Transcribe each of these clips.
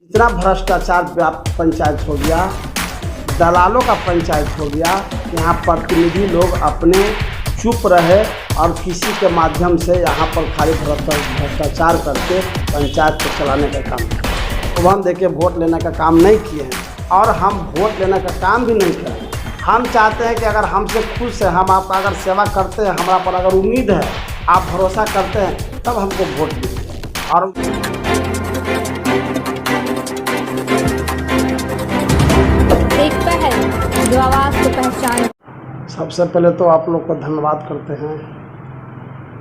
इतना भ्रष्टाचार व्याप्त पंचायत हो गया, दलालों का पंचायत हो गया। यहाँ प्रतिनिधि लोग अपने चुप रहे और किसी के माध्यम से यहाँ पर खाली भ्रष्टाचार करके पंचायत को चलाने का काम किया। तो हम देखिए वोट लेने का काम नहीं किए हैं और हम वोट लेने का काम भी नहीं करें। हम चाहते हैं कि अगर हमसे खुश है, हम आपका अगर सेवा करते हैं, हमारा पर अगर उम्मीद है, आप भरोसा करते हैं, तब हमको वोट दीजिए। और एक पहल जो आवाज़ को पहचान। सबसे पहले तो आप लोग को धन्यवाद करते हैं,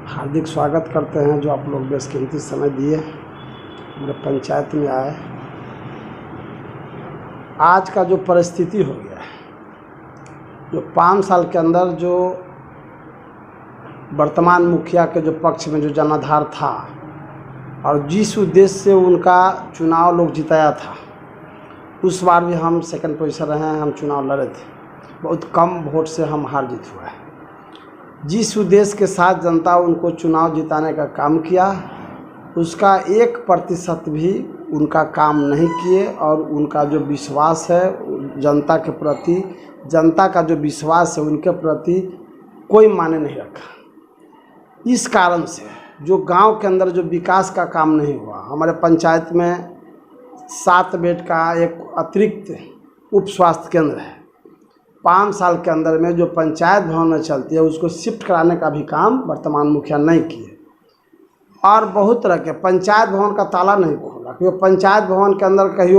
हार्दिक स्वागत करते हैं जो आप लोग बेशकीमती समय दिए मेरे पंचायत में आए। आज का जो परिस्थिति हो गया है, जो 5 साल के अंदर जो वर्तमान मुखिया के जो पक्ष में जो जनाधार था और जिस उद्देश्य से उनका चुनाव लोग जिताया था, उस बार भी हम सेकंड पोजीशन रहे हैं। हम चुनाव लड़े थे, बहुत कम वोट से हम हार जीत हुआ है। जिस उद्देश्य के साथ जनता उनको चुनाव जिताने का काम किया, उसका 1% भी उनका काम नहीं किए और उनका जो विश्वास है जनता के प्रति, जनता का जो विश्वास है उनके प्रति कोई माने नहीं रखा। इस कारण से जो गांव के अंदर जो विकास का काम नहीं हुआ, हमारे पंचायत में 7 बेड का एक अतिरिक्त उप स्वास्थ्य केंद्र है। 5 साल के अंदर में जो पंचायत भवन में चलती है उसको शिफ्ट कराने का भी काम वर्तमान मुखिया नहीं किए। और बहुत तरह के पंचायत भवन का ताला नहीं खोला, क्योंकि पंचायत भवन के अंदर कहीं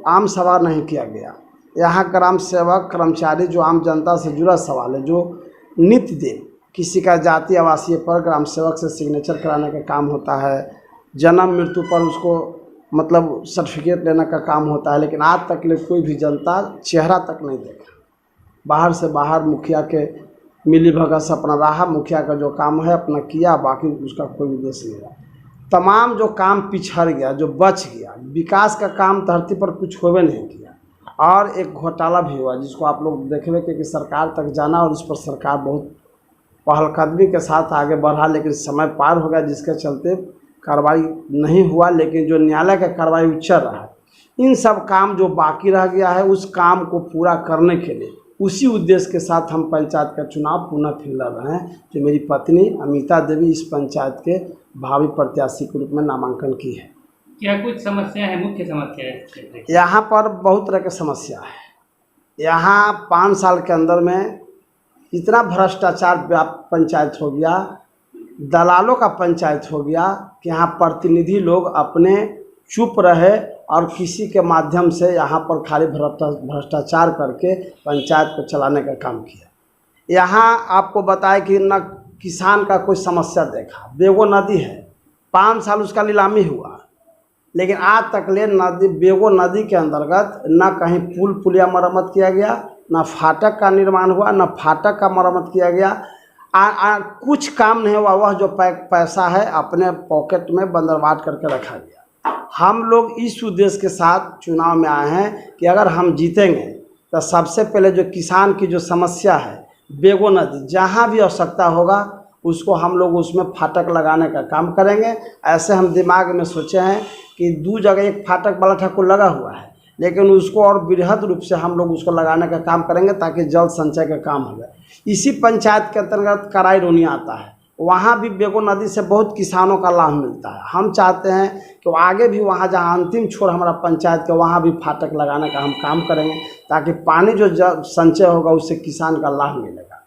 आम सभा नहीं किया गया। यहाँ ग्राम सेवक कर्मचारी जो आम जनता से जुड़ा सवाल है, जो नित्य दिन किसी का जाति आवासीय पर ग्राम सेवक से सिग्नेचर कराने का काम होता है, जन्म मृत्यु पर उसको मतलब सर्टिफिकेट लेने का काम होता है, लेकिन आज तक ले कोई भी जनता चेहरा तक नहीं देखा। बाहर से बाहर मुखिया के मिली भगत से अपना रहा, मुखिया का जो काम है अपना किया, बाकी उसका कोई उद्देश्य नहीं रहा। तमाम जो काम पिछड़ गया, जो बच गया, विकास का काम धरती पर कुछ होवे नहीं किया। और एक घोटाला भी हुआ जिसको आप लोग देखेंगे कि सरकार तक जाना और उस पर सरकार बहुत पहलकदमी के साथ आगे बढ़ा, लेकिन समय पार हो गया जिसके चलते कार्रवाई नहीं हुआ। लेकिन जो न्यायालय का कार्रवाई वो चल रहा है, इन सब काम जो बाकी रह गया है उस काम को पूरा करने के लिए उसी उद्देश्य के साथ हम पंचायत का चुनाव पुनः फिर लड़ रहे हैं। जो मेरी पत्नी अमिता देवी इस पंचायत के भावी प्रत्याशी के रूप में नामांकन की है। क्या कुछ समस्या है, मुख्य समस्या है? यहाँ पर बहुत तरह की समस्या है। यहाँ 5 साल के अंदर में इतना भ्रष्टाचार व्याप्त पंचायत हो गया, दलालों का पंचायत हो गया कि यहाँ प्रतिनिधि लोग अपने चुप रहे और किसी के माध्यम से यहाँ पर खाली भ्रष्टाचार करके पंचायत को चलाने का काम किया। यहाँ आपको बताए कि न किसान का कोई समस्या देखा। बेगो नदी है, 5 साल उसका नीलामी हुआ, लेकिन आज तक ले नदी बेगो नदी के अंतर्गत न कहीं पुल पुलिया मरम्मत किया गया, न फाटक का निर्माण हुआ, न फाटक का मरम्मत किया गया। कुछ काम नहीं हुआ। वह जो पैसा है अपने पॉकेट में बंदरबाट करके रखा गया। हम लोग इस उद्देश्य के साथ चुनाव में आए हैं कि अगर हम जीतेंगे तो सबसे पहले जो किसान की जो समस्या है बेगो नदी, जहाँ भी आवश्यकता होगा उसको हम लोग उसमें फाटक लगाने का काम करेंगे। ऐसे हम दिमाग में सोचे हैं कि 2 जगह एक फाटक वाला ठाकुर लगा हुआ है, लेकिन उसको और बृहद रूप से हम लोग उसको लगाने का काम करेंगे ताकि जल संचय का काम हो जाए। इसी पंचायत के अंतर्गत कराई रोनी आता है, वहाँ भी बेगो नदी से बहुत किसानों का लाभ मिलता है। हम चाहते हैं कि आगे भी वहाँ जहाँ अंतिम छोर हमारा पंचायत के, वहाँ भी फाटक लगाने का हम काम करेंगे ताकि पानी जो संचय होगा उससे किसान का लाभ मिलेगा।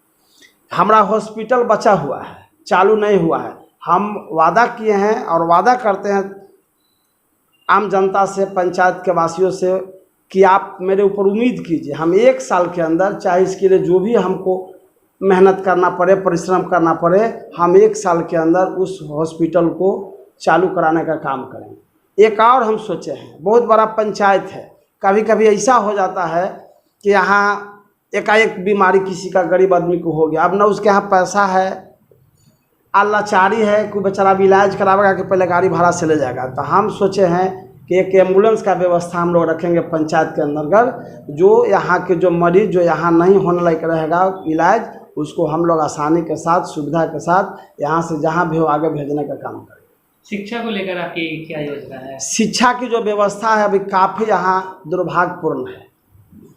हमारा हॉस्पिटल बचा हुआ है, चालू नहीं हुआ है। हम वादा किए हैं और वादा करते हैं आम जनता से, पंचायत के वासियों से कि आप मेरे ऊपर उम्मीद कीजिए। हम 1 साल के अंदर, चाहे इसके लिए जो भी हमको मेहनत करना पड़े, परिश्रम करना पड़े, हम 1 साल के अंदर उस हॉस्पिटल को चालू कराने का काम करेंगे। एक और हम सोचे हैं, बहुत बड़ा पंचायत है, कभी कभी ऐसा हो जाता है कि यहाँ एकाएक बीमारी किसी का गरीब आदमी को हो गया, अब ना उसके यहाँ पैसा है, लाचारी है, कोई बेचारा भी इलाज करावेगा कि पहले गाड़ी भाड़ा से ले जाएगा। तो हम सोचे हैं कि एक एम्बुलेंस का व्यवस्था हम लोग रखेंगे पंचायत के अंतर्गत, जो यहाँ के जो मरीज जो यहाँ नहीं होने लायक रहेगा इलाज, उसको हम लोग आसानी के साथ, सुविधा के साथ यहाँ से जहाँ भी हो आगे भेजने का काम करेंगे। शिक्षा को लेकर आपकी क्या योजना है? शिक्षा की जो व्यवस्था है अभी काफ़ी यहाँ दुर्भाग्यपूर्ण है।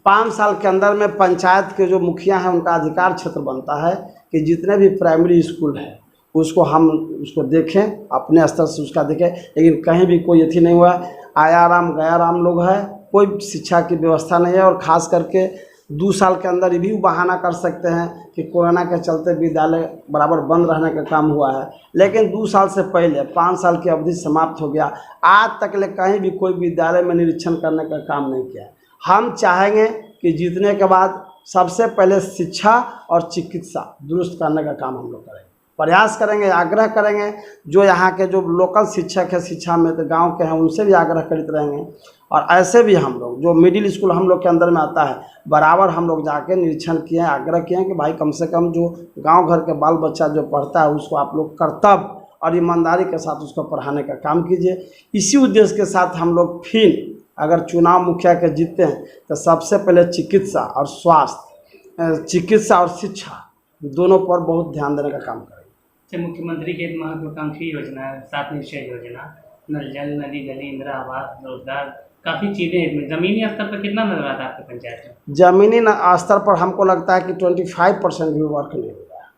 5 साल के अंदर में पंचायत के जो मुखिया हैं उनका अधिकार क्षेत्र बनता है कि जितने भी प्राइमरी स्कूल है उसको देखें, अपने स्तर से उसका देखें, लेकिन कहीं भी कोई अथी नहीं हुआ। आया राम गया राम लोग है, कोई शिक्षा की व्यवस्था नहीं है। और ख़ास करके 2 साल के अंदर ये भी बहाना कर सकते हैं कि कोरोना के चलते विद्यालय बराबर बंद रहने का काम हुआ है, लेकिन 2 साल से पहले 5 साल की अवधि समाप्त हो गया, आज तक ले कहीं भी कोई विद्यालय में निरीक्षण करने का काम नहीं किया। हम चाहेंगे कि जीतने के बाद सबसे पहले शिक्षा और चिकित्सा दुरुस्त करने का काम हम लोग करेंगे, प्रयास करेंगे, आग्रह करेंगे। जो यहाँ के जो लोकल शिक्षक है शिक्षा में तो गांव के हैं उनसे भी आग्रह करते रहेंगे। और ऐसे भी हम लोग जो मिडिल स्कूल हम लोग के अंदर में आता है बराबर हम लोग जाके निरीक्षण किए हैं, आग्रह किए हैं कि भाई कम से कम जो गांव घर के बाल बच्चा जो पढ़ता है उसको आप लोग कर्तव्य और ईमानदारी के साथ उसको पढ़ाने का काम कीजिए। इसी उद्देश्य के साथ हम लोग फिर अगर चुनाव मुखिया के जीतते हैं तो सबसे पहले चिकित्सा और स्वास्थ्य, चिकित्सा और शिक्षा दोनों पर बहुत ध्यान देने का काम करेंगे। मुख्यमंत्री की एक महत्वाकांक्षी योजना है 7 निश्चय योजना, नल जल नदी गली इंदिरा आवास रोजगार, काफ़ी चीज़ें इसमें। ज़मीनी स्तर पर कितना नजर आता है आपके पंचायत में? ज़मीनी स्तर पर हमको लगता है कि 25% भी वर्क नहीं हो रहा है।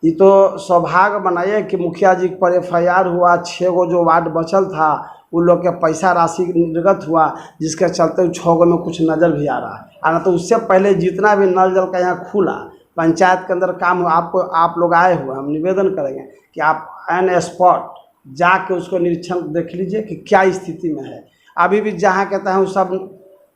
ये तो सौभाग्य बनाइए कि मुखिया जी पर FIR हुआ, 6 गो जो वार्ड बचल था उन लोग के पैसा राशि निर्गत हुआ, जिसके चलते 6 गो में कुछ नज़र भी आ रहा है। और तो उससे पहले जितना भी नल जल का यहाँ खुला पंचायत के अंदर काम हुआ, आप लोग आए हुए, हम निवेदन करेंगे कि आप ऑन स्पॉट जाके उसको निरीक्षण देख लीजिए कि क्या स्थिति में है। अभी भी जहाँ कहते हैं वो सब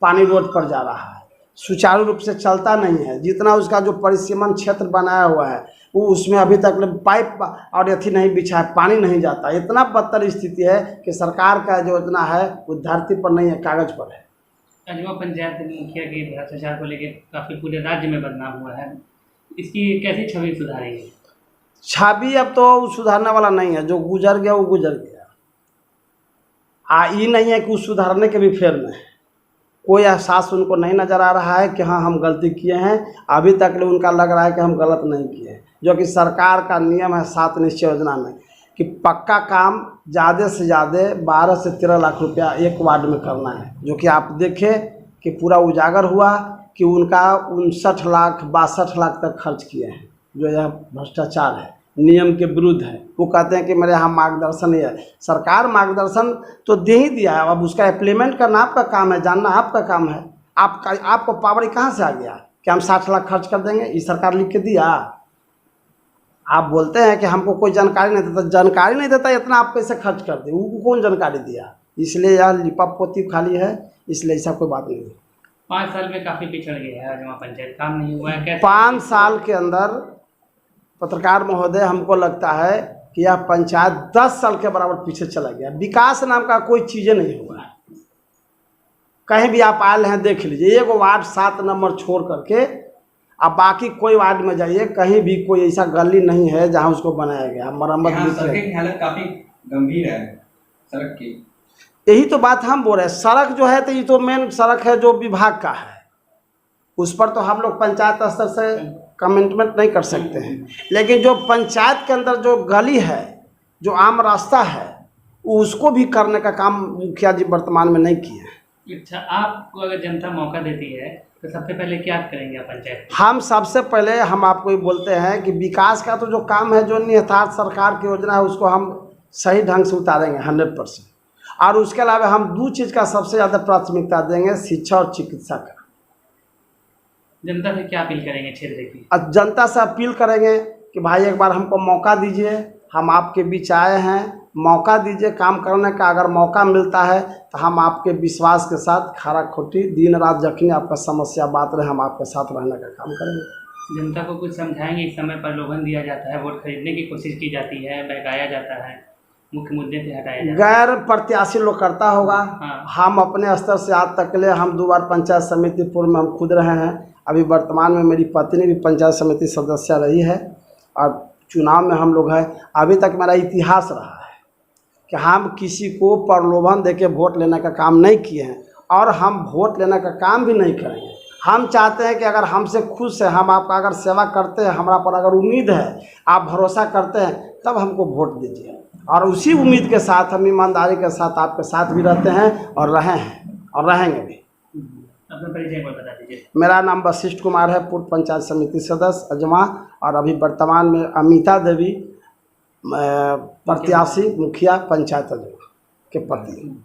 पानी रोड पर जा रहा है, सुचारू रूप से चलता नहीं है। जितना उसका जो परिसीमन क्षेत्र बनाया हुआ है वो उसमें अभी तक पाइप और अथी नहीं बिछा है, पानी नहीं जाता। इतना बदतर स्थिति है कि सरकार का जो योजना है वो धरती पर नहीं है, कागज़ पर है। अजवा पंचायत मुखिया के भ्रष्टाचार को लेकर काफ़ी पूरे राज्य में बदनाम हुआ है, इसकी कैसी छवि सुधारेंगे? छवि अब तो सुधारने वाला नहीं है, जो गुजर गया वो गुजर गया। ये नहीं है कि उस सुधारने के भी फेर में है, कोई एहसास उनको नहीं नज़र आ रहा है कि हाँ हम गलती किए हैं। अभी तक उनका लग रहा है कि हम गलत नहीं किए, जो कि सरकार का नियम है 7 निश्चय योजना में कि पक्का काम ज़्यादा से ज़्यादा 12 से 13 लाख रुपया एक वार्ड में करना है। जो कि आप देखें कि पूरा उजागर हुआ कि उनका 59 लाख 62 लाख तक खर्च किए हैं, जो यह भ्रष्टाचार है, नियम के विरुद्ध है। वो कहते हैं कि मेरे यहाँ मार्गदर्शन ही है। सरकार मार्गदर्शन तो दे ही दिया है, अब उसका इम्प्लीमेंट करना आपका काम है, जानना आपका काम है। आपको पावर कहाँ से आ गया कि हम 60 लाख खर्च कर देंगे? ये सरकार लिख के दिया? आप बोलते हैं कि हमको कोई जानकारी नहीं देता, जानकारी नहीं देता इतना आप कैसे खर्च कर दे? वो कौन जानकारी दिया? इसलिए यह लिपापोती खाली है, इसलिए ऐसा कोई बात नहीं है। 5 साल में काफ़ी पिछड़ गया है अजवा पंचायत, काम नहीं हुआ है। 5 साल के अंदर पत्रकार महोदय हमको लगता है कि यह पंचायत 10 साल के बराबर पीछे चला गया। विकास नाम का कोई चीज़ें नहीं हुआ है। कहीं भी आप आए हैं देख लीजिए, एक वार्ड 7 नंबर छोड़ करके अब बाकी कोई वार्ड में जाइए, कहीं भी कोई ऐसा गली नहीं है जहां उसको बनाया गया, मरम्मत भी सड़क की हालत काफी गंभीर है सड़क की। यही तो बात हम बोल रहे हैं। सड़क जो है तो ये तो मेन सड़क है जो विभाग का है, उस पर तो हम लोग पंचायत स्तर से कमेंटमेंट नहीं कर सकते हैं। लेकिन जो पंचायत के अंदर जो गली है, जो आम रास्ता है, उसको भी करने का काम मुखिया जी वर्तमान में नहीं किए हैं। अच्छा, आपको अगर जनता मौका देती है तो सबसे पहले क्या करेंगे आप पंचायत? हम सबसे पहले हम आपको ये बोलते हैं कि विकास का तो जो काम है, जो निहितार्थ सरकार की योजना है, उसको हम सही ढंग से उतारेंगे 100%। और उसके अलावा हम 2 चीज़ का सबसे ज़्यादा प्राथमिकता देंगे, शिक्षा और चिकित्सा का। जनता से क्या अपील करेंगे क्षेत्र की? जनता से अपील करेंगे कि भाई एक बार हमको मौका दीजिए, हम आपके बीच आए हैं, मौका दीजिए काम करने का। अगर मौका मिलता है तो हम आपके विश्वास के साथ खारा खोटी दिन रात जखनी आपका समस्या बात रहे, हम आपके साथ रहने का काम करेंगे। जनता को कुछ समझाएंगे? इस समय प्रलोभन दिया जाता है, वोट खरीदने की कोशिश की जाती है, बहकाया जाता है, मुख्य मुद्दे से हटाया जाता है। गैर प्रत्याशी लोग करता होगा। हाँ। हम अपने स्तर से आज तक के लिए हम 2 बार पंचायत समिति पूर्व में हम खुद रहे हैं। अभी वर्तमान में मेरी पत्नी भी पंचायत समिति सदस्य रही है और चुनाव में हम लोग हैं। अभी तक मेरा इतिहास रहा है कि हम किसी को प्रलोभन देके वोट लेने का काम नहीं किए हैं और हम वोट लेने का काम भी नहीं करेंगे। हम चाहते हैं कि अगर हमसे खुश है, हम आपका अगर सेवा करते हैं, हमारा पर अगर उम्मीद है, आप भरोसा करते हैं, तब हमको वोट दीजिए। और उसी उम्मीद के साथ हम ईमानदारी के साथ आपके साथ भी रहते हैं और रहे हैं और रहेंगे भी। अपना परिचय एक बार बता दीजिए। मेरा नाम वशिष्ठ कुमार है, पूर्व पंचायत समिति सदस्य अजमा, और अभी वर्तमान में अमिता देवी प्रत्याशी मुखिया पंचायत अजमा के पति।